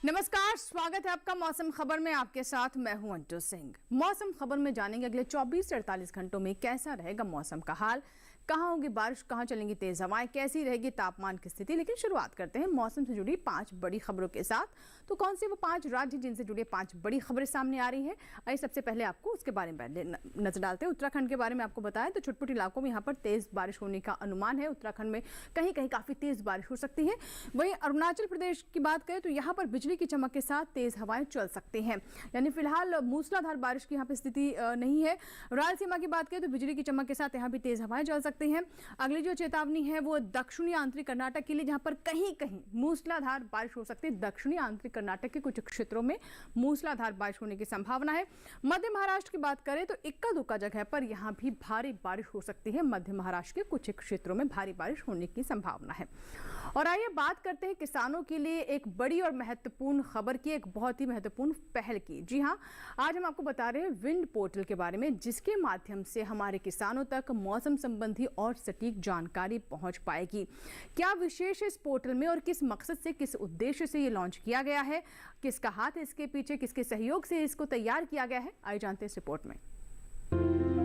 नमस्कार, स्वागत है आपका मौसम खबर में। आपके साथ मैं हूं अंटू सिंह। मौसम खबर में जानेंगे अगले 24 से 48 घंटों में कैसा रहेगा मौसम का हाल, कहां होगी बारिश, कहां चलेंगी तेज हवाएं, कैसी रहेगी तापमान की स्थिति। लेकिन शुरुआत करते हैं मौसम से जुड़ी 5 बड़ी खबरों के साथ। तो कौन से वो 5 राज्य जिनसे जुड़ी 5 बड़ी खबरें सामने आ रही हैं, आइए सबसे पहले आपको उसके बारे में नजर डालते हैं। उत्तराखंड के बारे में आपको बताएं तो छुटपुट इलाकों में यहाँ पर तेज बारिश होने का अनुमान है। उत्तराखंड में कहीं कहीं काफी तेज बारिश हो सकती है। वहीं अरुणाचल प्रदेश की बात करें तो यहाँ पर बिजली की चमक के साथ तेज हवाएं चल सकती हैं। यानी फिलहाल मूसलाधार बारिश की यहाँ पे स्थिति नहीं है। रायलसीमा की बात करें तो बिजली की चमक के साथ यहाँ भी तेज हवाएं चल सकती हैं। अगली जो चेतावनी है वो दक्षिणी आंतरिक कर्नाटक के लिए, जहां पर कहीं कहीं मूसलाधार बारिश हो सकती है। दक्षिणी आंतरिक कर्नाटक के कुछ क्षेत्रों में मूसलाधार बारिश होने की संभावना है। मध्य महाराष्ट्र की बात करें तो इक्का दुक्का जगह पर यहाँ भी भारी बारिश हो सकती है। मध्य महाराष्ट्र के कुछ क्षेत्रों में भारी बारिश होने की संभावना है। और आइए बात करते हैं किसानों के लिए एक बड़ी और महत्वपूर्ण खबर की, एक बहुत ही महत्वपूर्ण पहल की। जी हाँ, आज हम आपको बता रहे हैं विंड पोर्टल के बारे में, जिसके माध्यम से हमारे किसानों तक मौसम संबंधी और सटीक जानकारी पहुंच पाएगी। क्या विशेष इस पोर्टल में और किस मकसद से, किस उद्देश्य से ये लॉन्च किया गया है, किसका हाथ है इसके पीछे, किसके सहयोग से इसको तैयार किया गया है, आइए जानते हैं इस रिपोर्ट में।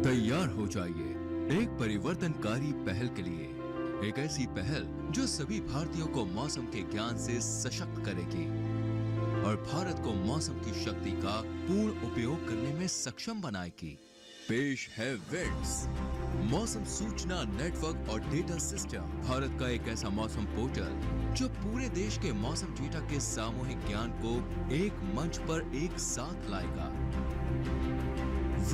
तैयार हो जाइए एक परिवर्तनकारी पहल के लिए, एक ऐसी पहल जो सभी भारतीयों को मौसम के ज्ञान से सशक्त करेगी और भारत को मौसम की शक्ति का पूर्ण उपयोग करने में सक्षम बनाएगी। पेश है विंड्स, मौसम सूचना नेटवर्क और डेटा सिस्टम। भारत का एक ऐसा मौसम पोर्टल जो पूरे देश के मौसम डेटा के सामूहिक ज्ञान को एक मंच पर एक साथ लाएगा।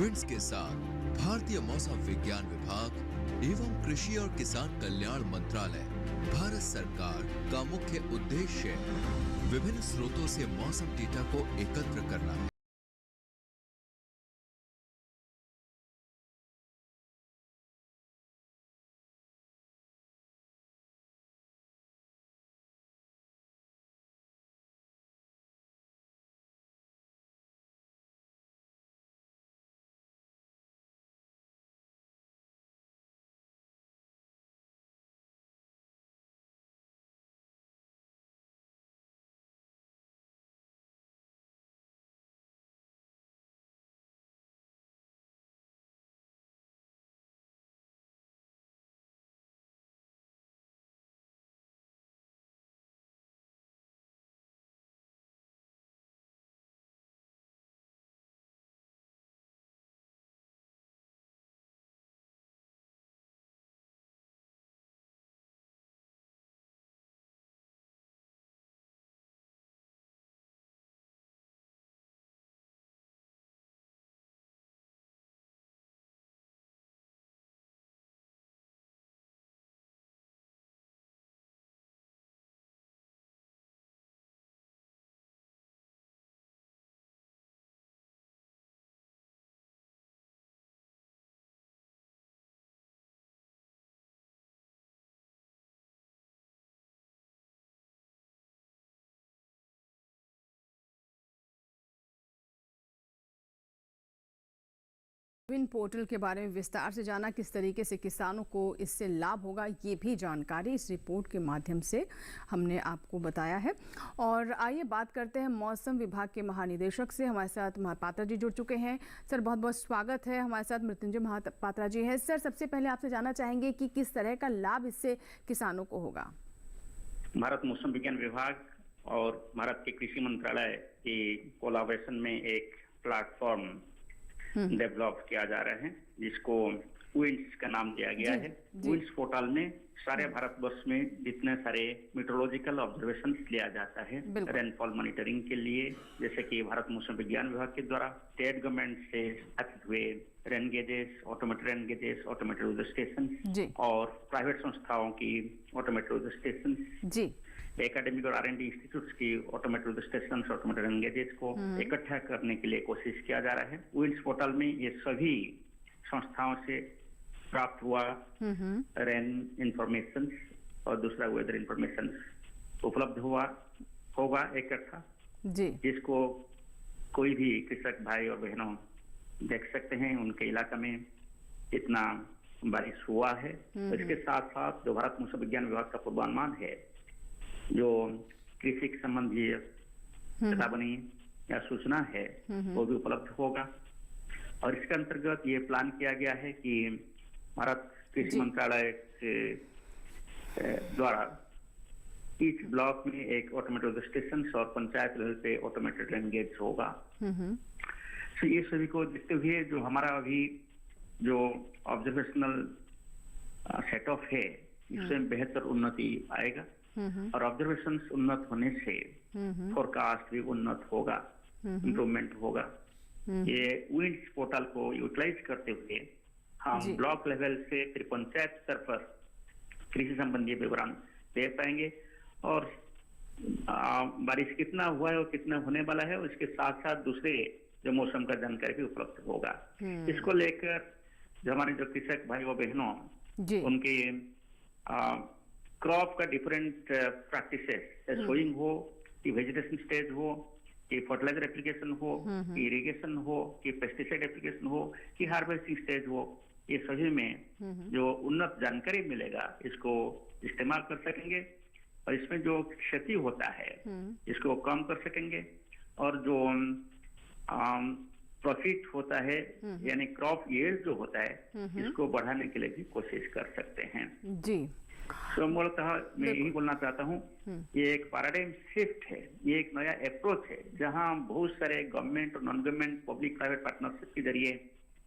विंड्स के साथ भारतीय मौसम विज्ञान विभाग एवं कृषि और किसान कल्याण मंत्रालय, भारत सरकार का मुख्य उद्देश्य विभिन्न स्रोतों से मौसम डेटा को एकत्र करना है। विंड पोर्टल के बारे में विस्तार से जाना, किस तरीके से किसानों को इससे लाभ होगा, ये भी जानकारी इस रिपोर्ट के माध्यम से हमने आपको बताया है। और आइए बात करते हैं मौसम विभाग के महानिदेशक से। हमारे साथ महापात्रा जी जुड़ चुके हैं। सर, बहुत बहुत स्वागत है। हमारे साथ मृत्युंजय महापात्रा जी हैं। सर, सबसे पहले आपसे जानना चाहेंगे कि किस तरह का लाभ इससे किसानों को होगा। भारत मौसम विज्ञान विभाग और भारत के कृषि मंत्रालय की कोलैबोरेशन में एक प्लेटफॉर्म डेवलप किया जा रहा है, जिसको विंड्स का नाम दिया गया है। विंड्स पोर्टल में सारे भारतवर्ष में जितने सारे मीटरोलॉजिकल ऑब्जर्वेशन लिया जाता है रेनफॉल मॉनिटरिंग के लिए, जैसे कि भारत मौसम विज्ञान विभाग के द्वारा स्टेट गवर्नमेंट से स्थापित हुए rain gauges, automated rain gauges, automated weather station और प्राइवेट संस्थाओं की ऑटोमेटेड वेदर स्टेशन, एकेडमिक और R&D इंस्टीट्यूट्स की automated station, automated rain gauges को इकट्ठा करने के लिए कोशिश किया जा रहा है। विंड्स पोर्टल में ये सभी संस्थाओं से प्राप्त हुआ रेन इंफॉर्मेशन और दूसरा वेदर इंफॉर्मेशन उपलब्ध होगा इकट्ठा, जिसको कोई भी कृषक भाई और बहनों देख सकते हैं उनके इलाका में कितना बारिश हुआ है। तो इसके साथ साथ जो भारत मौसम विज्ञान विभाग का पूर्वानुमान है, जो कृषि संबंधी चेतावनी या सूचना है वो भी उपलब्ध होगा। और इसके अंतर्गत ये प्लान किया गया है कि भारत कृषि मंत्रालय के द्वारा ईच ब्लॉक में एक ऑटोमेटेड स्टेशन और पंचायत लेवल पे ऑटोमेटेड रेन गेज होगा। तो ये सभी को देखते हुए जो हमारा अभी जो ऑब्जर्वेशनल सेट ऑफ है इसमें बेहतर उन्नति आएगा और ऑब्जर्वेशन उन्नत होने से फोरकास्ट भी उन्नत होगा, इम्प्रूवमेंट होगा। ये विंड्स पोर्टल को यूटिलाइज करते हुए हम ब्लॉक लेवल से फिर पंचायत स्तर पर कृषि संबंधी विवरण दे पाएंगे और बारिश कितना हुआ है और कितना होने वाला है, उसके साथ साथ दूसरे जो मौसम का जानकारी भी उपलब्ध होगा। इसको लेकर जो हमारे जो कृषक भाई और बहनों उनके क्रॉप का डिफरेंट प्रैक्टिसेस, सोइंग हो कि वेजिटेशन स्टेज हो कि फर्टिलाइजर एप्लीकेशन हो कि इरिगेशन हो कि पेस्टिसाइड एप्लीकेशन हो कि हार्वेस्टिंग स्टेज हो, ये सभी में जो उन्नत जानकारी मिलेगा इसको इस्तेमाल कर सकेंगे और इसमें जो क्षति होता है इसको कम कर सकेंगे और जो प्रॉफिट होता है यानी क्रॉप यील्ड जो होता है इसको बढ़ाने के लिए भी कोशिश कर सकते हैं जी। तो मूलतः मैं यही बोलना चाहता हूँ, ये एक पैराडाइम शिफ्ट है, ये एक नया अप्रोच है जहाँ बहुत सारे गवर्नमेंट और non government public private partnership के जरिए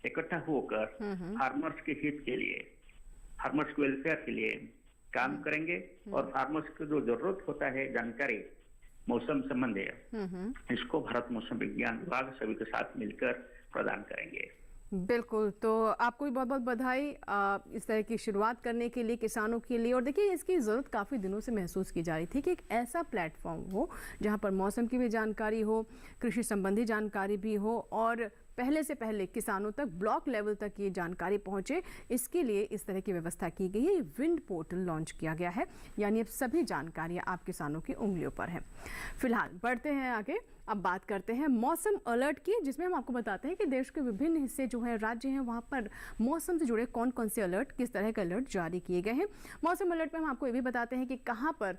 इकट्ठा होकर फार्मर्स के हित के लिए, फार्मर्स के वेलफेयर के लिए काम करेंगे और फार्मर्स को जो जरूरत होता है जानकारी मौसम संबंधी इसको भारत मौसम विज्ञान विभाग सभी के साथ मिलकर प्रदान करेंगे। बिल्कुल, तो आपको भी बहुत बहुत बधाई इस तरह की शुरुआत करने के लिए किसानों के लिए। और देखिए इसकी ज़रूरत काफ़ी दिनों से महसूस की जा रही थी कि एक ऐसा प्लेटफॉर्म हो जहां पर मौसम की भी जानकारी हो, कृषि संबंधी जानकारी भी हो और पहले से पहले किसानों तक ब्लॉक लेवल तक ये जानकारी पहुंचे, इसके लिए इस तरह की व्यवस्था की गई है। विंड पोर्टल लॉन्च किया गया है, यानी अब सभी जानकारियां आप किसानों की उंगलियों पर हैं। फिलहाल बढ़ते हैं आगे, अब बात करते हैं मौसम अलर्ट की, जिसमें हम आपको बताते हैं कि देश के विभिन्न हिस्से जो है राज्य हैं वहाँ पर मौसम से जुड़े कौन कौन से अलर्ट, किस तरह के अलर्ट जारी किए गए हैं। मौसम अलर्ट में हम आपको ये भी बताते हैं कि कहाँ पर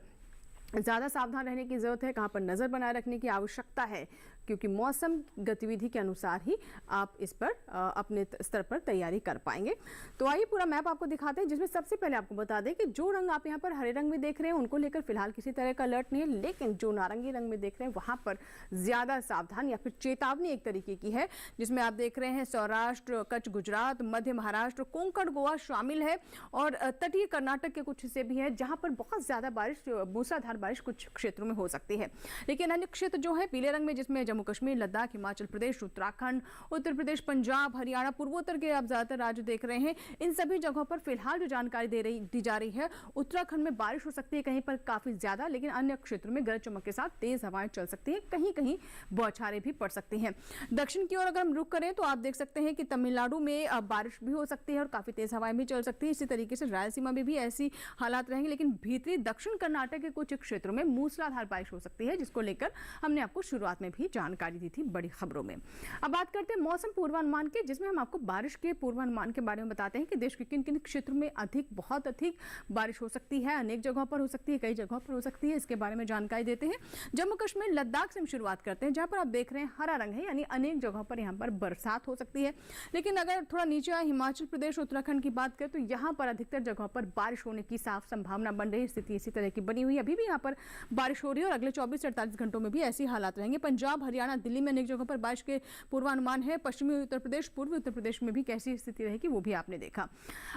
ज़्यादा सावधान रहने की ज़रूरत है, कहाँ पर नज़र बनाए रखने की आवश्यकता है, क्योंकि मौसम गतिविधि के अनुसार ही आप इस पर अपने स्तर पर तैयारी कर पाएंगे। तो आइए पूरा मैप आपको दिखाते हैं, जिसमें सबसे पहले आपको बता दें कि जो रंग आप यहाँ पर हरे रंग में देख रहे हैं उनको लेकर फिलहाल किसी तरह का अलर्ट नहीं है, लेकिन जो नारंगी रंग में देख रहे हैं वहाँ पर ज़्यादा सावधान या फिर चेतावनी एक तरीके की है, जिसमें आप देख रहे हैं सौराष्ट्र, कच्छ, गुजरात, मध्य महाराष्ट्र, कोंकण, गोवा शामिल है और तटीय कर्नाटक के कुछ हिस्से भी है जहाँ पर बहुत ज़्यादा बारिश, मूसलाधार बारिश कुछ क्षेत्रों में हो सकती है। लेकिन अन्य क्षेत्र जो है पीले रंग में, जिसमें जम्मू कश्मीर, लद्दाख, हिमाचल प्रदेश, उत्तराखंड, उत्तर प्रदेश, पंजाब, हरियाणा, पूर्वोत्तर के आप ज्यादातर राज्य देख रहे हैं, इन सभी जगहों पर फिलहाल जो जानकारी दी जा रही है, उत्तराखंड में बारिश हो सकती है कहीं पर काफी ज्यादा, लेकिन अन्य क्षेत्रों में गरज चमक के साथ तेज हवाएं चल सकती है, कहीं कहीं बौछारें भी पड़ सकती हैं। दक्षिण की ओर अगर हम रुख करें तो आप देख सकते हैं कि तमिलनाडु में बारिश भी हो सकती है और काफी तेज हवाएं भी चल सकती है। इसी तरीके से रायलसीमा में भी ऐसी हालात रहेंगे, लेकिन भीतरी दक्षिण कर्नाटक के कुछ क्षेत्रों में मूसलाधार बारिश हो सकती है, जिसको लेकर हमने आपको शुरुआत में भी जानकारी दी थी बड़ी खबरों में। अब बात करते हैं मौसम पूर्वानुमान के, जिसमें हम आपको बारिश के पूर्वानुमान के बारे में बताते हैं कि देश के किन किन क्षेत्रों में अधिक, बहुत अधिक बारिश हो सकती है, अनेक जगहों पर हो सकती है, कई जगहों पर हो सकती है, इसके बारे में जानकारी देते हैं। जम्मू कश्मीर, लद्दाख से हम शुरुआत करते हैं, जहां पर आप देख रहे हैं हरा रंग है, यानी अनेक जगहों पर यहां पर बरसात हो सकती है। लेकिन अगर थोड़ा नीचे आए हिमाचल प्रदेश, उत्तराखंड की बात करें तो यहां पर अधिकतर जगहों पर बारिश होने की साफ संभावना बन रही है, स्थिति इसी तरह की बनी हुई है। अभी भी यहाँ पर बारिश हो रही है और अगले 24 से 48 घंटों में भी ऐसी हालात रहेंगे। पंजाब, हरियाणा, दिल्ली में अनेक जगहों पर बारिश के पूर्वानुमान है। पश्चिमी उत्तर प्रदेश, पूर्वी उत्तर प्रदेश में भी कैसी स्थिति रहेगी वो भी आपने देखा।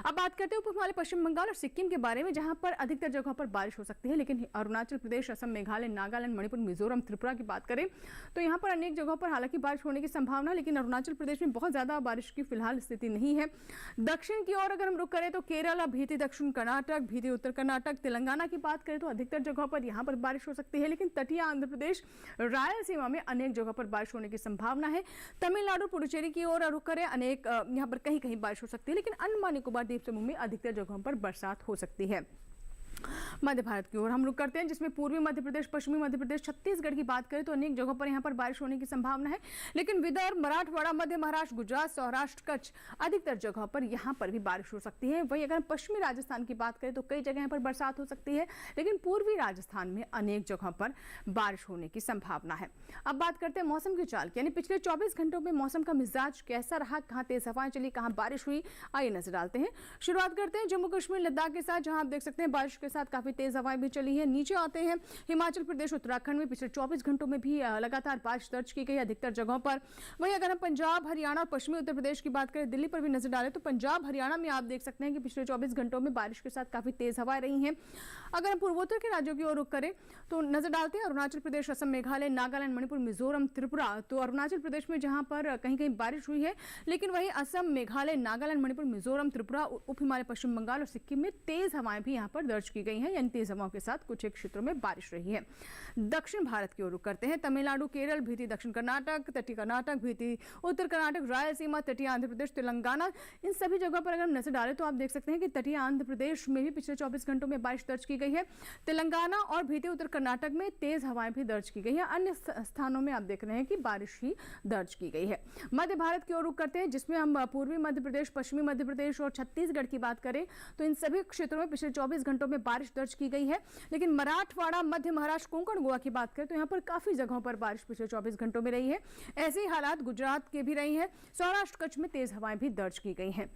अब बात करते हैं उप हिमालय पश्चिम बंगाल और सिक्किम के बारे में, जहां पर अधिकतर जगहों पर बारिश हो सकती है। लेकिन अरुणाचल प्रदेश, असम, मेघालय, नागालैंड, मणिपुर, मिजोरम, त्रिपुरा की बात करें तो यहाँ पर अनेक जगहों पर हालांकि बारिश होने की संभावना, लेकिन अरुणाचल प्रदेश में बहुत ज्यादा बारिश की फिलहाल स्थिति नहीं है। दक्षिण की ओर अगर हम रुख करें तो केरल, भीति दक्षिण कर्नाटक, भीति उत्तर कर्नाटक, तेलंगाना की बात करें तो अधिकतर जगहों पर यहाँ पर बारिश हो सकती है। लेकिन तटीय आंध्र प्रदेश, रायलसीमा में अनेक जगहों पर बारिश होने की संभावना है। तमिलनाडु, पुडुचेरी की ओर रुख करें, अनेक यहाँ पर कहीं कहीं बारिश हो सकती है, लेकिन अंडमान निकोबार द्वीप समूह में अधिकतर जगहों पर बरसात हो सकती है। मध्य भारत की ओर हम रुक करते हैं, जिसमें पूर्वी मध्य प्रदेश, पश्चिमी मध्य प्रदेश, छत्तीसगढ़ की बात करें तो अनेक जगहों पर यहां पर बारिश होने की संभावना है। लेकिन विदर्भ, मराठवाड़ा, मध्य महाराष्ट्र, गुजरात, सौराष्ट्र, कच्छ अधिकतर जगहों पर यहां पर भी बारिश हो सकती है। वहीं अगर हम पश्चिमी राजस्थान की बात करें तो कई जगह यहां पर बरसात हो सकती है, लेकिन पूर्वी राजस्थान में अनेक जगहों पर बारिश होने की संभावना है। अब बात करते हैं मौसम की चाल की, यानी पिछले 24 घंटों में मौसम का मिजाज कैसा रहा, कहां तेज हवाएं चली, कहां बारिश हुई, आइए नजर डालते हैं। शुरुआत करते हैं जम्मू कश्मीर, लद्दाख के साथ, जहां आप देख सकते हैं बारिश के साथ काफी तेज हवाएं भी चली है। नीचे आते हैं हिमाचल प्रदेश, उत्तराखंड में पिछले 24 घंटों में भी लगातार बारिश दर्ज की गई अधिकतर जगहों पर। वहीं अगर हम पंजाब, हरियाणा और पश्चिमी उत्तर प्रदेश की बात करें, दिल्ली पर भी नजर डालें तो पंजाब, हरियाणा में आप देख सकते हैं कि पिछले 24 घंटों में बारिश के साथ काफी तेज हवाएं रही हैं। अगर हम पूर्वोत्तर के राज्यों की ओर रुख करें तो नजर डालते हैं अरुणाचल प्रदेश, असम, मेघालय, नागालैंड, मणिपुर, मिजोरम, त्रिपुरा। तो अरुणाचल प्रदेश में जहां पर कहीं कहीं बारिश हुई है, लेकिन वहीं असम, मेघालय, नागालैंड, मणिपुर, मिजोरम, त्रिपुरा, उप हिमालय, पश्चिम बंगाल और सिक्किम में तेज हवाएं भी यहां पर दर्ज की गई हैं, यानी तेज हवाओं के साथ कुछ एक क्षेत्रों में बारिश रही है। दक्षिण भारत की ओर रुख करते हैं, तमिलनाडु, केरल, भीति दक्षिण कर्नाटक, तटीय कर्नाटक, भीति उत्तर कर्नाटक, रायलसीमा, तटीय आंध्र प्रदेश, तेलंगाना, इन सभी जगहों पर अगर हम नजर डालें तो आप देख सकते हैं कि तटीय आंध्र प्रदेश में भी पिछले 24 घंटों में बारिश दर्ज की गई है। तेलंगाना और भीति उत्तर कर्नाटक में तेज हवाएं भी दर्ज की गई है। अन्य स्थानों में आप देख रहे हैं कि बारिश ही दर्ज की गई है। मध्य भारत की ओर रुख करते हैं, जिसमें हम पूर्वी मध्य प्रदेश, पश्चिमी मध्य प्रदेश और छत्तीसगढ़ की बात करें तो इन सभी क्षेत्रों में पिछले 24 घंटों में बारिश दर्ज की गई है। लेकिन मराठवाड़ा, मध्य महाराष्ट्र, कोंकण, गोवा की बात करें तो यहाँ पर काफी जगहों पर बारिश पिछले 24 घंटों में रही है। ऐसे ही हालात गुजरात के भी रही है। सौराष्ट्र, कच्छ में तेज हवाएं भी दर्ज की गई हैं।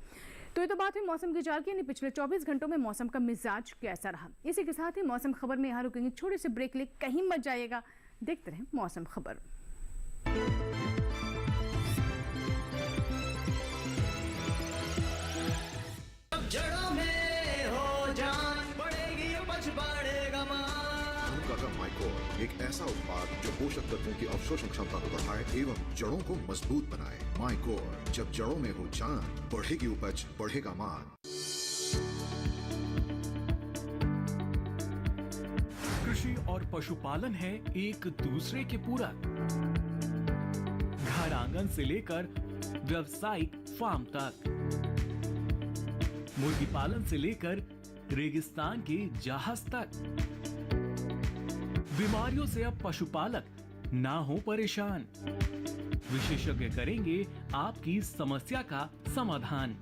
तो ये तो बात है मौसम की चाल की, यानी पिछले 24 घंटों में मौसम का मिजाज कैसा रहा। इसी के साथ ही मौसम खबर में यहाँ रुकेंगे, छोटे से ब्रेक ले, कहीं मत जाइएगा, देखते रहें मौसम खबर। जड़ों में हो जान बढ़ेगी, उपज बढ़ेगा माइकोर एक ऐसा उत्पाद जो पोषक तत्वों की अवशोषण क्षमता को बढ़ाए एवं जड़ों को मजबूत बनाए। माइकोर, जब जड़ों में हो जान बढ़ेगी उपज, बढ़ेगा मान। कृषि और पशुपालन है एक दूसरे के पूरक। घर आंगन से लेकर व्यावसायिक फार्म तक, मुर्गी पालन से लेकर रेगिस्तान के जहाज तक, बीमारियों से अब पशुपालक ना हो परेशान। विशेषज्ञ करेंगे आपकी समस्या का समाधान।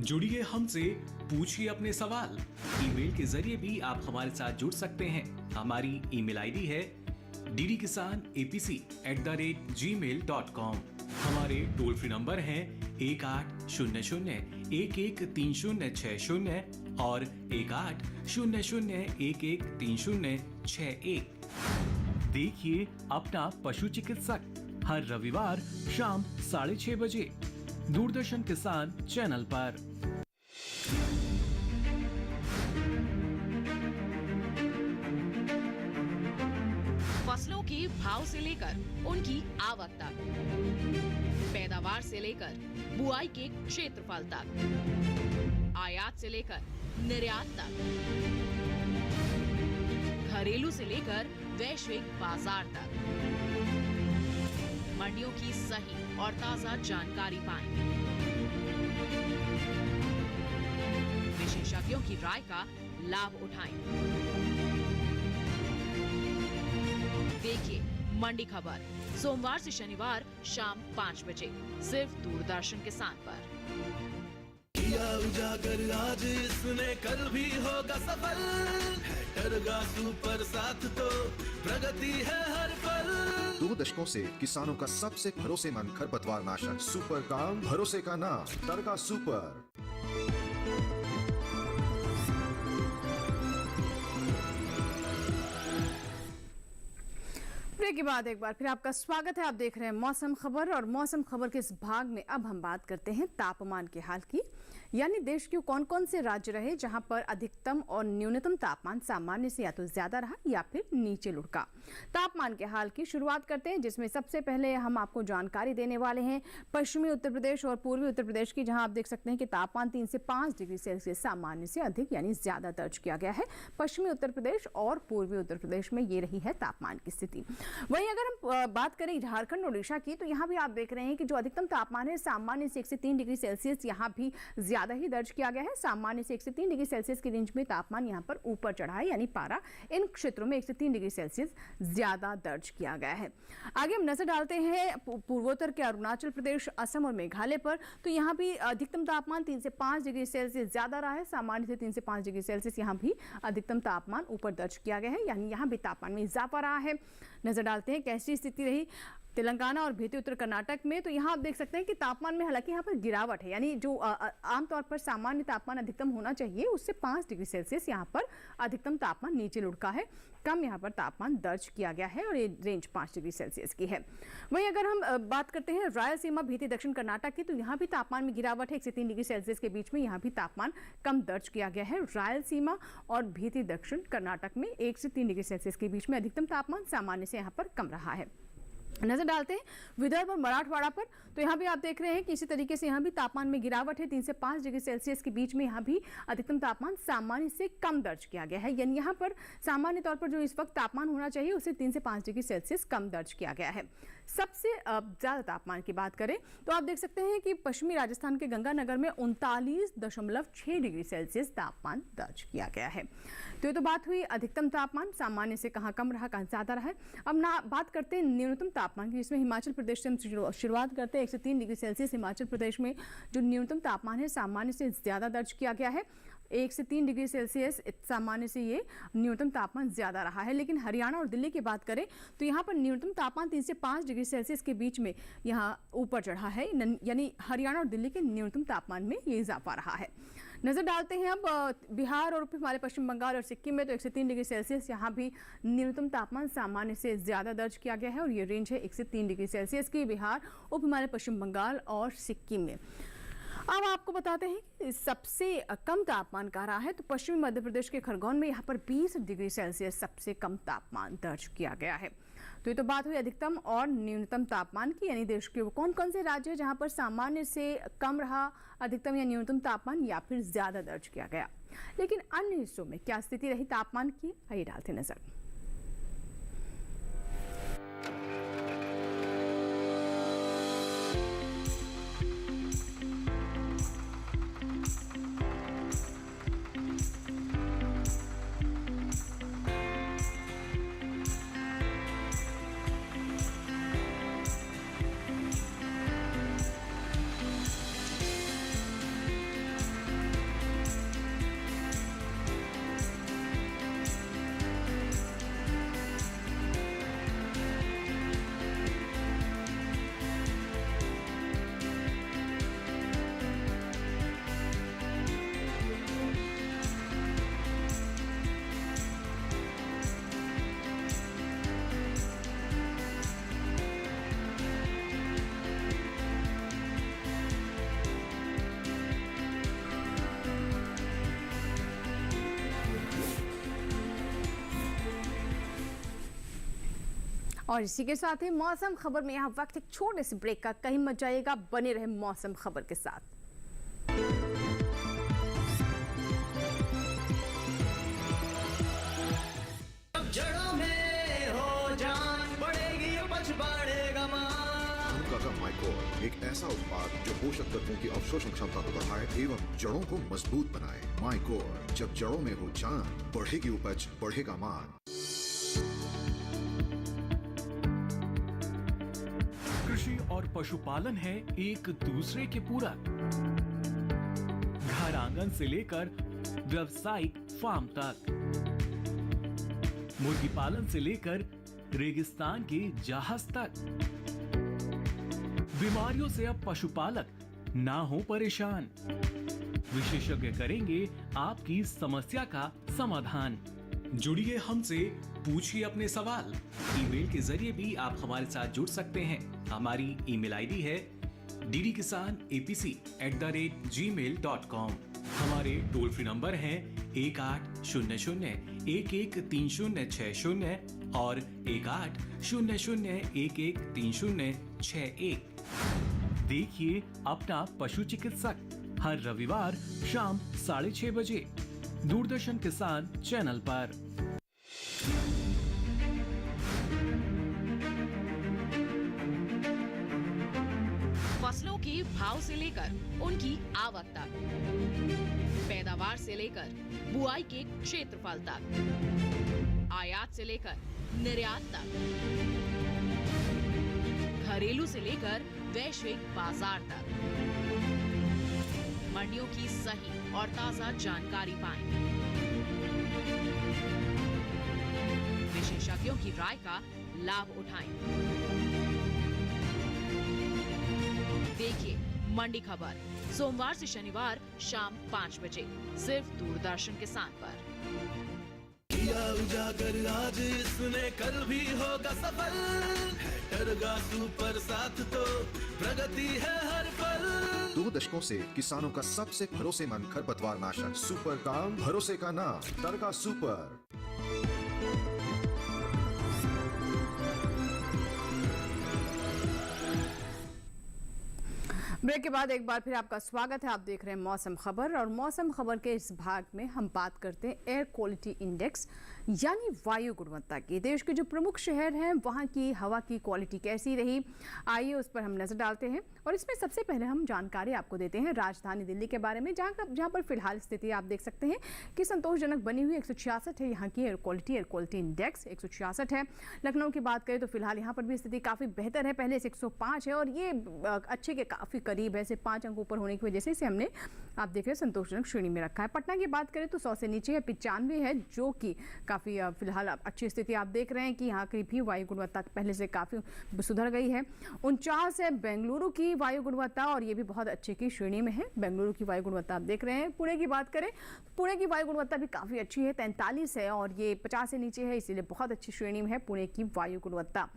जुड़िए हमसे, पूछिए अपने सवाल। ईमेल के जरिए भी आप हमारे साथ जुड़ सकते हैं। हमारी ईमेल आईडी है ddkisanapc@gmail.com। हमारे टोल फ्री नंबर हैं 1800-113060 और 1800-113061। देखिए अपना पशु चिकित्सक हर रविवार शाम 6:30 बजे दूरदर्शन किसान चैनल पर। फसलों के भाव से लेकर उनकी आवक तक, पैदावार से लेकर बुआई के क्षेत्रफल तक, आयात से लेकर निर्यात तक, घरेलू से लेकर वैश्विक बाजार तक, मंडियों की सही और ताजा जानकारी पाएं। विशेषज्ञों की राय का लाभ उठाएं। देखिए मंडी खबर सोमवार से शनिवार शाम 5 बजे सिर्फ दूरदर्शन किसान पर। किया उजागर आज इसने, कल भी होगा सफल। है टरगा सुपर साथ तो प्रगति है हर पल। 2 दशकों से किसानों का सबसे भरोसेमंद खरपतवार नाशक सुपर काम, भरोसे का नाम टरगा सुपर। ब्रेक के बाद एक बार फिर आपका स्वागत है। आप देख रहे हैं मौसम खबर, और मौसम खबर के इस भाग में अब हम बात करते हैं तापमान के हाल की, यानी देश के कौन कौन से राज्य रहे जहां पर अधिकतम और न्यूनतम तापमान सामान्य से या तो ज्यादा रहा या फिर नीचे लुढ़का। तापमान के हाल की शुरुआत करते हैं, जिसमें सबसे पहले हम आपको जानकारी देने वाले हैं पश्चिमी उत्तर प्रदेश और पूर्वी उत्तर प्रदेश की, जहां आप देख सकते हैं कि तापमान 3 से 5 डिग्री सेल्सियस सामान्य से अधिक यानी ज्यादा दर्ज किया गया है। पश्चिमी उत्तर प्रदेश और पूर्वी उत्तर प्रदेश में ये रही है तापमान की स्थिति। वहीं अगर हम बात करें झारखंड और ओडिशा की, तो यहाँ भी आप देख रहे हैं कि जो अधिकतम तापमान है सामान्य से 1 से 3 डिग्री सेल्सियस यहाँ भी ज्यादा ही दर्ज किया गया है। सामान्य से 1 से 3 डिग्री सेल्सियस की रेंज में तापमान यहाँ पर ऊपर चढ़ा है, यानी पारा इन क्षेत्रों में 1 से 3 डिग्री सेल्सियस ज्यादा दर्ज किया गया है। आगे हम नजर डालते हैं पूर्वोत्तर के अरुणाचल प्रदेश, असम और मेघालय पर। तो यहाँ भी अधिकतम तापमान 3 से 5 डिग्री सेल्सियस ज्यादा रहा है। सामान्य से 3 से 5 डिग्री सेल्सियस यहाँ भी अधिकतम तापमान ऊपर दर्ज किया गया है, यानी यहाँ भी तापमान में इजाफा रहा है। नजर डालते हैं कैसी स्थिति रही तेलंगाना और भीतर उत्तर कर्नाटक में। तो यहाँ आप देख सकते हैं कि तापमान में हालांकि यहाँ पर गिरावट है, यानी जो आमतौर पर सामान्य तापमान अधिकतम होना चाहिए उससे 5 डिग्री सेल्सियस यहाँ पर अधिकतम तापमान नीचे लुढ़का है। कम यहाँ पर तापमान दर्ज किया गया है और ये रेंज 5 डिग्री सेल्सियस की है। वहीं अगर हम बात करते हैं रायलसीमा भीतर दक्षिण कर्नाटक की, तो यहाँ भी तापमान में गिरावट है। 1 से 3 डिग्री सेल्सियस के बीच में यहाँ भी तापमान कम दर्ज किया गया है। रायलसीमा और भीतर दक्षिण कर्नाटक में 1 से 3 डिग्री सेल्सियस के बीच में अधिकतम तापमान सामान्य से यहाँ पर कम रहा है। नजर डालते हैं विदर्भ और मराठवाड़ा पर। तो यहाँ भी आप देख रहे हैं कि इसी तरीके से यहाँ भी तापमान में गिरावट है। 3 से 5 डिग्री सेल्सियस के बीच में यहाँ भी अधिकतम तापमान सामान्य से कम दर्ज किया गया है, यानी यहाँ पर सामान्य तौर पर जो इस वक्त तापमान होना चाहिए उसे 3 से 5 डिग्री सेल्सियस कम दर्ज किया गया है। सबसे ज़्यादा तापमान की बात करें तो आप देख सकते हैं कि पश्चिमी राजस्थान के गंगानगर में 39.6 डिग्री सेल्सियस तापमान दर्ज किया गया है। तो ये तो बात हुई अधिकतम तापमान, सामान्य से कहाँ कम रहा कहाँ ज़्यादा रहा है। अब ना बात करते हैं न्यूनतम तापमान की, जिसमें हिमाचल प्रदेश से हम शुरुआत करते हैं। 1 से 3 डिग्री सेल्सियस हिमाचल प्रदेश में जो न्यूनतम तापमान है सामान्य से ज़्यादा दर्ज किया गया है। 1 से 3 डिग्री सेल्सियस सामान्य से ये न्यूनतम तापमान ज़्यादा रहा है। लेकिन हरियाणा और दिल्ली की बात करें तो यहाँ पर न्यूनतम तापमान 3 से 5 डिग्री सेल्सियस के बीच में यहाँ ऊपर चढ़ा है, यानी हरियाणा और दिल्ली के न्यूनतम तापमान में ये इजाफा रहा है। नजर डालते हैं अब बिहार और हमारे पश्चिम बंगाल और सिक्किम में। तो 1 से 3 डिग्री सेल्सियस यहाँ भी न्यूनतम तापमान सामान्य से ज़्यादा दर्ज किया गया है और ये रेंज है 1 से 3 डिग्री सेल्सियस की बिहार, उप हिमालय, पश्चिम बंगाल और सिक्किम में। अब आपको बताते हैं कि सबसे कम तापमान कहाँ रहा है। तो पश्चिमी मध्य प्रदेश के खरगोन में यहाँ पर 20 डिग्री सेल्सियस सबसे कम तापमान दर्ज किया गया है। तो ये तो बात हुई अधिकतम और न्यूनतम तापमान की, यानी देश के वो कौन कौन से राज्य हैं जहाँ पर सामान्य से कम रहा अधिकतम या न्यूनतम तापमान या फिर ज़्यादा दर्ज किया गया। लेकिन अन्य हिस्सों में क्या स्थिति रही तापमान की, आइए डालते नजर। और इसी के साथ ही मौसम खबर में यहाँ वक्त एक छोटे से ब्रेक का, कहीं मत जाइएगा, बने रहे मौसम खबर के साथ। जड़ों में हो जान बढ़ेगी उपज बढ़ेगा मान। का माइकोर एक ऐसा उत्पाद जो पोषक तत्वों की अवशोषण क्षमता को बढ़ाए एवं जड़ों को मजबूत बनाए। माइकोर, जब जड़ों में हो जान बढ़ेगी उपज बढ़ेगा मान। कृषि और पशुपालन है एक दूसरे के पूरक। घर आंगन से लेकर व्यावसायिक फार्म तक, मुर्गी पालन से लेकर रेगिस्तान के जहाज तक। बीमारियों से अब पशुपालक ना हो परेशान। विशेषज्ञ करेंगे आपकी समस्या का समाधान। जुड़िए हमसे, पूछिए अपने सवाल। ईमेल के जरिए भी आप हमारे साथ जुड़ सकते हैं। हमारी ईमेल आईडी है ddkisanapc@gmail.com। हमारे टोल फ्री नंबर हैं 1800-113060 और 1800-113061। देखिए अपना पशु चिकित्सक हर रविवार शाम 6:30 बजे दूरदर्शन किसान चैनल पर। फसलों के भाव से लेकर उनकी आवक तक, पैदावार से लेकर बुआई के क्षेत्रफल तक, आयात से लेकर निर्यात तक, घरेलू से लेकर वैश्विक बाजार तक, मंडियों की सही और ताजा जानकारी पाएं। विशेषज्ञों की राय का लाभ उठाएं। देखिए मंडी खबर सोमवार से शनिवार शाम 5 बजे सिर्फ दूरदर्शन किसान पर। किया उजागर आज इसने कल भी होगा सफल, है टरगा सुपर साथ तो प्रगति है हर पल। 2 दशकों से किसानों का सबसे भरोसेमंद खरपतवार नाशक सुपर काम, भरोसे का नाम टरगा सुपर। ब्रेक के बाद एक बार फिर आपका स्वागत है। आप देख रहे हैं मौसम खबर और मौसम खबर के इस भाग में हम बात करते हैं एयर क्वालिटी इंडेक्स यानी वायु गुणवत्ता की। देश के जो प्रमुख शहर हैं वहाँ की हवा की क्वालिटी कैसी रही, आइए उस पर हम नजर डालते हैं। और इसमें सबसे पहले हम जानकारी आपको देते हैं राजधानी दिल्ली के बारे में, जहाँ पर फिलहाल स्थिति आप देख सकते हैं कि संतोषजनक बनी हुई 166 है यहाँ की एयर क्वालिटी इंडेक्स 166 है। लखनऊ की बात करें तो फिलहाल यहाँ पर भी स्थिति काफ़ी बेहतर है, पहले से 105 है और ये अच्छे के काफ़ी करीब है, सिर्फ 5 अंक ऊपर होने की वजह से इसे हमने आप देख रहे हैं संतोषजनक श्रेणी में रखा है। पटना की बात करें तो 100 से नीचे है, 95 है, जो कि काफ़ी फिलहाल अच्छी स्थिति आप देख रहे हैं कि यहाँ की भी वायु गुणवत्ता पहले से काफ़ी सुधर गई है। 49 है बेंगलुरु की वायु गुणवत्ता और ये भी बहुत अच्छे की श्रेणी में है। बेंगलुरु की वायु गुणवत्ता आप देख रहे हैं। पुणे की बात करें तो पुणे की वायु गुणवत्ता भी काफ़ी अच्छी है, 43 है और ये 50 से नीचे है, इसीलिए बहुत अच्छी श्रेणी में है पुणे की वायु गुणवत्ता।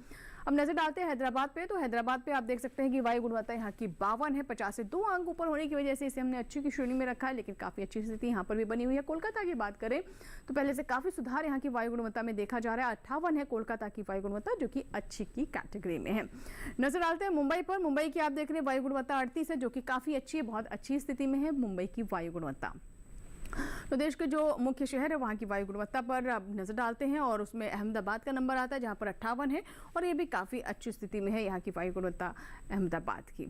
अब नजर डालते हैं हैदराबाद पे, तो हैदराबाद पे आप देख सकते हैं कि वायु गुणवत्ता यहाँ की 52 है, 50 से 2 अंक ऊपर होने की वजह से इसे हमने अच्छी की श्रेणी में रखा है, लेकिन काफ़ी अच्छी स्थिति यहाँ पर भी बनी हुई है। कोलकाता की बात करें तो पहले से काफ़ी सुधार यहाँ की वायु गुणवत्ता में देखा जा रहा है, 58 है कोलकाता की वायु गुणवत्ता जो कि अच्छी की कैटेगरी में है। नजर डालते हैं मुंबई पर, मुंबई की आप देख रहे हैं वायु गुणवत्ता 38 है जो कि काफ़ी अच्छी है, बहुत अच्छी स्थिति में है मुंबई की वायु गुणवत्ता। तो देश के जो मुख्य शहर है वहाँ की वायु गुणवत्ता पर अब नजर डालते हैं और उसमें अहमदाबाद का नंबर आता है जहाँ पर 58 है और ये भी काफ़ी अच्छी स्थिति में है यहाँ की वायु गुणवत्ता अहमदाबाद की।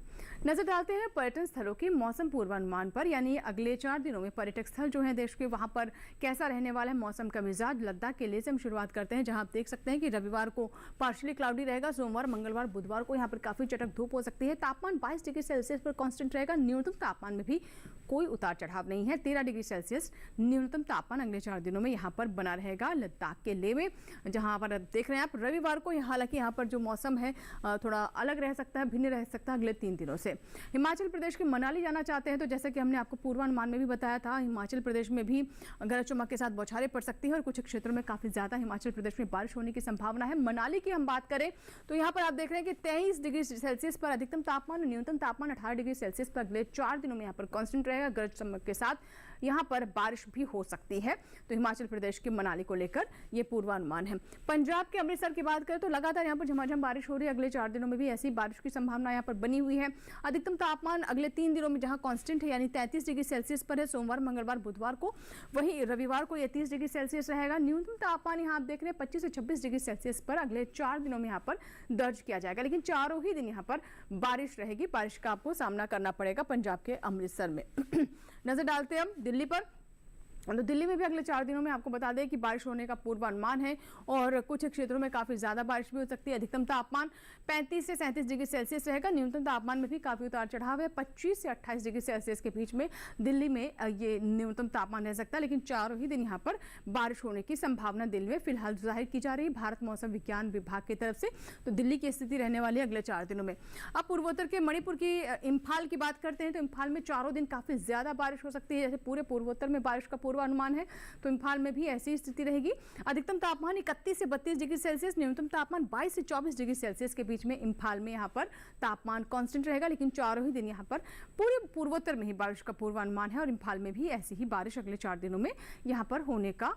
नजर डालते हैं पर्यटन स्थलों के मौसम पूर्वानुमान पर, यानी अगले 4 दिनों में पर्यटक स्थल जो है देश के वहाँ पर कैसा रहने वाला है मौसम का मिजाज। लद्दाख के लिए से हम शुरुआत करते हैं जहाँ आप देख सकते हैं कि रविवार को पार्शली क्लाउडी रहेगा, सोमवार मंगलवार बुधवार को यहाँ पर काफ़ी चटक धूप हो सकती है। तापमान 22 डिग्री सेल्सियस पर कांस्टेंट रहेगा, न्यूनतम तापमान में भी कोई उतार चढ़ाव नहीं है। 13 डिग्री सेल्सियस न्यूनतम तापमान अगले 4 दिनों में यहाँ पर बना रहेगा लद्दाख के लेह में, जहाँ पर देख रहे हैं आप रविवार को। हालांकि यहाँ पर जो मौसम है थोड़ा अलग रह सकता है, भिन्न रह सकता है अगले 3 दिनों से। हिमाचल प्रदेश के मनाली जाना चाहते हैं तो जैसा कि हमने आपको पूर्वानुमान में भी बताया था, हिमाचल प्रदेश में भी गरज चमक के साथ बौछारें पड़ सकती है और कुछ क्षेत्रों में काफ़ी ज़्यादा हिमाचल प्रदेश में बारिश होने की संभावना है। मनाली की हम बात करें तो यहाँ पर आप देख रहे हैं कि 23 डिग्री सेल्सियस पर अधिकतम तापमान और न्यूनतम तापमान 18 डिग्री सेल्सियस पर अगले 4 दिनों में यहाँ पर कांस्टेंट रहेगा। गरज चमक के साथ यहाँ पर बारिश भी हो सकती है, तो हिमाचल प्रदेश के मनाली को लेकर ये पूर्वानुमान है। पंजाब के अमृतसर की बात करें तो लगातार यहाँ पर झमाझम बारिश हो रही है, अगले 4 दिनों में भी ऐसी बारिश की संभावना यहाँ पर बनी हुई है। अधिकतम तापमान अगले 3 दिनों में जहाँ कांस्टेंट है यानी 33 डिग्री सेल्सियस पर है सोमवार मंगलवार बुधवार को, वहीं रविवार को ये 30 डिग्री सेल्सियस रहेगा। न्यूनतम तापमान यहाँ आप देख रहे हैं 25 से 26 डिग्री सेल्सियस पर अगले 4 दिनों में यहाँ पर दर्ज किया जाएगा, लेकिन चारों ही दिन यहाँ पर बारिश रहेगी। बारिश का आपको सामना करना पड़ेगा पंजाब के अमृतसर में। नजर डालते हैं हम दिल्ली पर, तो दिल्ली में भी अगले 4 दिनों में आपको बता दें कि बारिश होने का पूर्वानुमान है और कुछ क्षेत्रों में काफ़ी ज़्यादा बारिश भी हो सकती है। अधिकतम तापमान 35 से 37 डिग्री सेल्सियस रहेगा, न्यूनतम तापमान में भी काफ़ी उतार चढ़ाव है, 25 से 28 डिग्री सेल्सियस के बीच में दिल्ली में ये न्यूनतम तापमान रह सकता है, लेकिन चारों ही दिन यहाँ पर बारिश होने की संभावना दिल्ली में फिलहाल जाहिर की जा रही है भारत मौसम विज्ञान विभाग की तरफ से। तो दिल्ली की स्थिति रहने वाली है अगले 4 दिनों में। अब पूर्वोत्तर के मणिपुर की इम्फाल की बात करते हैं तो इम्फाल में चारों दिन काफ़ी ज़्यादा बारिश हो सकती है, जैसे पूरे पूर्वोत्तर में बारिश का पूर्वानुमान है तो इम्फाल में भी ऐसी स्थिति रहेगी। अधिकतम तापमान 31 से 32 डिग्री सेल्सियस, न्यूनतम तापमान 22 से 24 डिग्री सेल्सियस के बीच में इम्फाल में यहाँ पर तापमान कांस्टेंट रहेगा, लेकिन चारों ही दिन यहाँ पर पूरे पूर्वोत्तर में ही बारिश का पूर्वानुमान है और इम्फाल में भी ऐसी ही बारिश अगले 4 दिनों में यहाँ पर होने का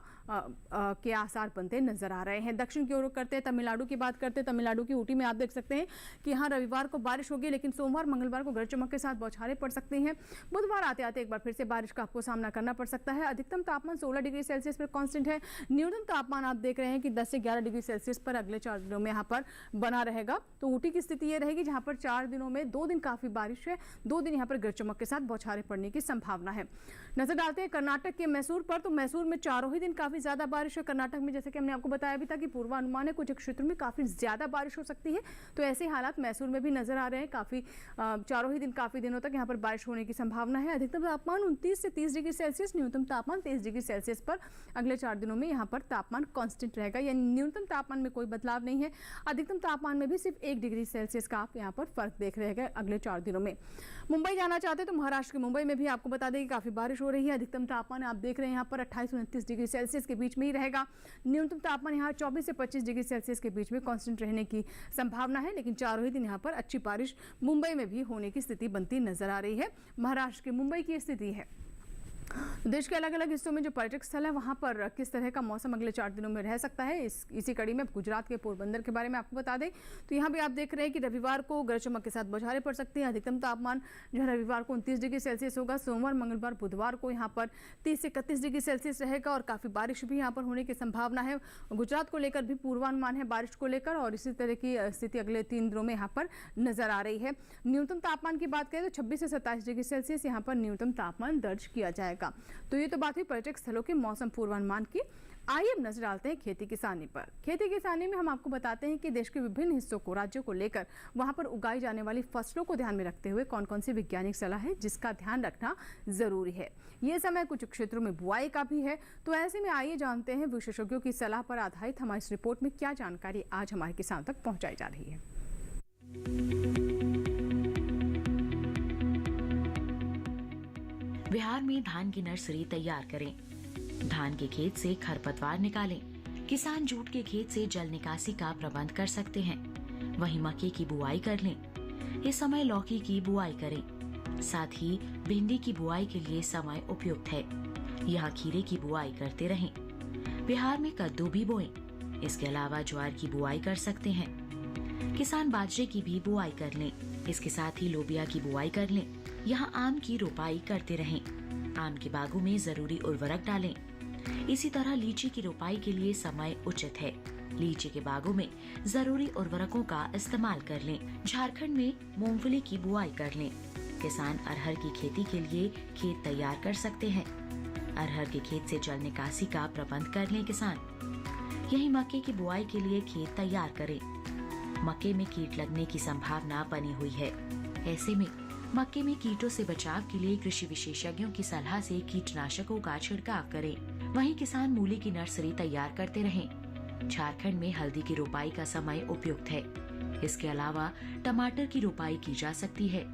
के आसार बनते नजर आ रहे हैं। दक्षिण की ओर करते हैं, तमिलनाडु की बात करते हैं, तमिलनाडु की ऊटी में आप देख सकते हैं कि यहाँ रविवार को बारिश होगी, लेकिन सोमवार मंगलवार को गरज चमक के साथ बौछारें पड़ सकती हैं। बुधवार आते आते एक बार फिर से बारिश का आपको सामना करना पड़ सकता है। अधिकतम तापमान 16 डिग्री सेल्सियस पर कांस्टेंट है। न्यूनतम तापमान आप देख रहे हैं कि 10 से 11 डिग्री सेल्सियस पर अगले 4 दिनों में यहाँ पर बना रहेगा। तो ऊटी की स्थिति ये रहेगी जहाँ पर 4 दिनों में 2 दिन काफी बारिश है, 2 दिन यहाँ पर गरज चमक के साथ बौछारें पड़ने की संभावना है। नजर डालते हैं कर्नाटक के मैसूर पर। तो मैसूर में चारों ही दिन काफी ज्यादा बारिश है। कर्नाटक में जैसे कि हमने आपको बताया भी था कि पूर्वानुमान है कुछ क्षेत्रों में काफी ज्यादा बारिश हो सकती है, तो ऐसे हालात मैसूर में भी नजर आ रहे हैं। काफी चारों ही दिन काफी दिनों तक यहाँ पर बारिश होने की संभावना है। अधिकतम तापमान 29 से 30 डिग्री सेल्सियस, न्यूनतम तापमान 23 डिग्री सेल्सियस पर अगले 4 दिनों में यहाँ पर तापमान कांस्टेंट रहेगा, यानी न्यूनतम तापमान में कोई बदलाव नहीं है। अधिकतम तापमान में भी सिर्फ 1 डिग्री सेल्सियस का आप यहाँ पर फर्क देख रहे हैं अगले 4 दिनों में। मुंबई जाना चाहते हैं तो महाराष्ट्र के मुंबई में भी आपको बता दें कि काफी बारिश हो रही है। अधिकतम तापमान आप देख रहे हैं यहाँ पर 28 से 29 डिग्री सेल्सियस के बीच में ही रहेगा। न्यूनतम तापमान यहाँ 24 से 25 डिग्री सेल्सियस के बीच में कांस्टेंट रहने की संभावना है। लेकिन चारों ही दिन यहाँ पर अच्छी बारिश मुंबई में भी होने की स्थिति बनती नजर आ रही है। महाराष्ट्र के मुंबई की स्थिति है। देश के अलग अलग हिस्सों में जो पर्यटक स्थल है वहां पर किस तरह का मौसम अगले 4 दिनों में रह सकता है, इसी कड़ी में गुजरात के पोरबंदर के बारे में आपको बता दें तो यहाँ भी आप देख रहे हैं कि रविवार को गरज चमक के साथ बौछारें पड़ सकती हैं। अधिकतम तापमान जो है रविवार को 29 डिग्री सेल्सियस होगा। सोमवार, मंगलवार, बुधवार को यहाँ पर 30 से 31 डिग्री सेल्सियस रहेगा और काफी बारिश भी यहाँ पर होने की संभावना है। गुजरात को लेकर भी पूर्वानुमान है बारिश को लेकर, और इसी तरह की स्थिति अगले 3 दिनों में यहाँ पर नजर आ रही है। न्यूनतम तापमान की बात करें तो 26 से 27 डिग्री सेल्सियस यहाँ पर न्यूनतम तापमान दर्ज किया जाएगा। तो ये तो बात हुई पर्यटक स्थलों के मौसम पूर्वानुमान की। आइए अब नजर डालते हैं खेती किसानी पर। खेती किसानी में हम आपको बताते हैं कि देश के विभिन्न हिस्सों को, राज्यों को लेकर वहां पर उगाई जाने वाली फसलों को ध्यान में रखते हुए कौन कौन सी वैज्ञानिक सलाह है जिसका ध्यान रखना जरूरी है। ये समय कुछ क्षेत्रों में बुआई का भी है, तो ऐसे में आइए जानते हैं विशेषज्ञों की सलाह पर आधारित हमारी इस रिपोर्ट में क्या जानकारी आज हमारे किसानों तक पहुंचाई जा रही है। बिहार में धान की नर्सरी तैयार करें। धान के खेत से खरपतवार निकालें। किसान जूट के खेत से जल निकासी का प्रबंध कर सकते हैं। वहीं मक्के की बुआई कर लें। इस समय लौकी की बुआई करें। साथ ही भिंडी की बुआई के लिए समय उपयुक्त है। यहाँ खीरे की बुआई करते रहें। बिहार में कद्दू भी बोएं। इसके अलावा ज्वार की बुआई कर सकते हैं। किसान बाजरे की भी बुआई कर लें। इसके साथ ही लोबिया की बुआई कर लें। यहाँ आम की रोपाई करते रहें। आम के बागों में जरूरी उर्वरक डालें। इसी तरह लीची की रोपाई के लिए समय उचित है। लीची के बागों में जरूरी उर्वरकों का इस्तेमाल कर लें। झारखंड में मूंगफली की बुआई कर लें। किसान अरहर की खेती के लिए खेत तैयार कर सकते हैं। अरहर के खेत से जल निकासी का प्रबंध कर लें किसान। यही मक्के की बुआई के लिए खेत तैयार करें। मक्के में कीट लगने की संभावना बनी हुई है। ऐसे में मक्के में कीटों से बचाव के लिए कृषि विशेषज्ञों की सलाह से कीटनाशकों का छिड़काव करें। वहीं किसान मूली की नर्सरी तैयार करते रहें। झारखंड में हल्दी की रोपाई का समय उपयुक्त है। इसके अलावा टमाटर की रोपाई की जा सकती है।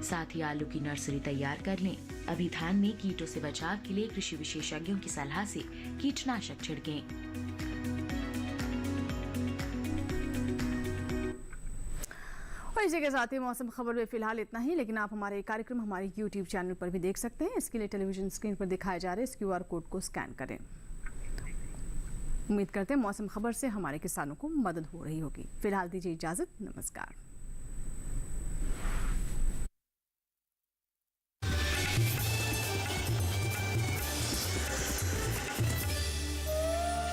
साथ ही आलू की नर्सरी तैयार कर लें। अभी धान में कीटों से बचाव के लिए कृषि विशेषज्ञों की सलाह से कीटनाशक छिड़कें। और इसी के साथ ही मौसम खबर में फिलहाल इतना ही, लेकिन आप हमारे कार्यक्रम हमारे YouTube चैनल पर भी देख सकते हैं। इसके लिए टेलीविजन स्क्रीन पर दिखाए जा रहे इस QR कोड को स्कैन करें। उम्मीद करते हैं मौसम खबर से हमारे किसानों को मदद हो रही होगी। फिलहाल दीजिए इजाजत, नमस्कार।